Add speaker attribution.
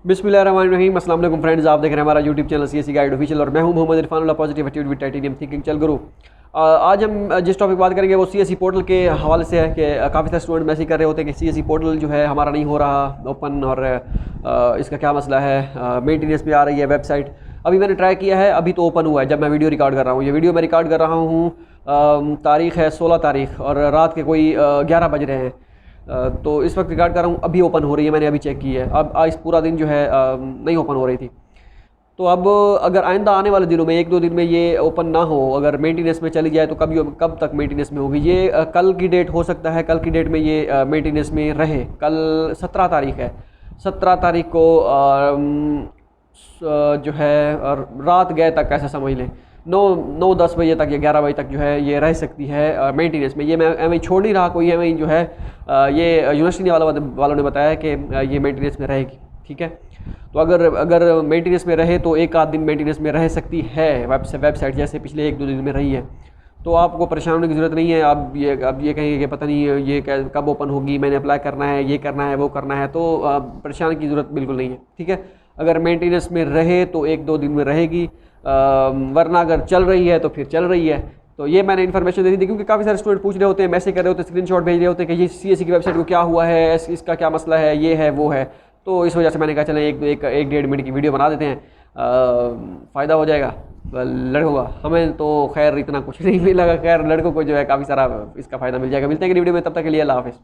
Speaker 1: बिस्मिल्लाहिर्रहमानिर्रहीम। अस्सलाम वालेकुम फ्रेंड्स, आप देख रहे हैं हमारा YouTube channel CSE guide official और मैं हूं Mohammed Irfan positive attitude with titanium thinking. चल गुरु, आज हम जिस टॉपिक बात करेंगे वो सीएसई पोर्टल के हवाले से है कि काफ़ी सारे स्टूडेंट मैसेज कर रहे होते हैं कि सीएसई पोर्टल जो है हमारा नहीं हो रहा ओपन और इसका क्या मसला है। मेंटेनेंस पे आ रही है वेबसाइट। अभी मैंने ट्राई किया है, अभी तो ओपन हुआ है जब मैं वीडियो रिकॉर्ड कर रहा हूँ। ये वीडियो मैं रिकॉर्ड कर रहा हूँ, तारीख़ है 16 तारीख और रात के कोई 11 बज रहे हैं। तो इस वक्त रिकॉर्ड कर रहा हूँ, अभी ओपन हो रही है, मैंने अभी चेक की है। अब आज पूरा दिन जो है नहीं ओपन हो रही थी। तो अब अगर आइंदा आने वाले दिनों में 1-2 दिन में ये ओपन ना हो, अगर मेंटेनेंस में चली जाए तो कब तक मेंटेनेंस में होगी ये? कल की डेट हो सकता है, कल की डेट में ये मेंटेनेंस में रहे। कल 17 तारीख है, 17 तारीख को जो है रात गए तक ऐसा समझ लें 9-10 बजे तक या 11 बजे तक जो है ये रह सकती है मेंटेनेंस में। ये मैं एवं छोड़ नहीं रहा, कोई एवं जो है ये यूनिवर्सिटी वालों ने बताया कि ये मेंटेनेंस में रहेगी। ठीक है, तो अगर मेंटेनेंस में रहे तो एक आध दिन मेंटेनेंस में रह सकती है वेबसाइट, जैसे पिछले 1-2 दिन में रही है। तो आपको परेशान होने की ज़रूरत नहीं है। आप ये कहेंगे कि पता नहीं ये कब ओपन होगी, मैंने अप्लाई करना है, ये करना है, वो करना है, तो परेशान की ज़रूरत बिल्कुल नहीं है। ठीक है, अगर मेंटेनेंस में रहे तो 1-2 दिन में रहेगी, वरना अगर चल रही है तो फिर चल रही है। तो ये मैंने इन्फॉर्मेशन दे दी थी, क्योंकि काफ़ी सारे स्टूडेंट पूछ रहे होते हैं, मैसेज कर रहे होते हैं, स्क्रीनशॉट भेज रहे होते हैं कि ये सीएसई की वेबसाइट को क्या हुआ है, इसका क्या मसला है, ये है वो है। तो इस वजह से मैंने कहा चलें एक 1-1.5 मिनट की वीडियो बना देते हैं, फ़ायदा हो जाएगा लड़कों का। हमें तो खैर इतना कुछ नहीं मिलेगा, खैर लड़कों को जो है काफ़ी सारा इसका फ़ायदा मिल जाएगा। मिलते हैं कि वीडियो में, तब तक के लिए अल्लाह हाफ़िज़।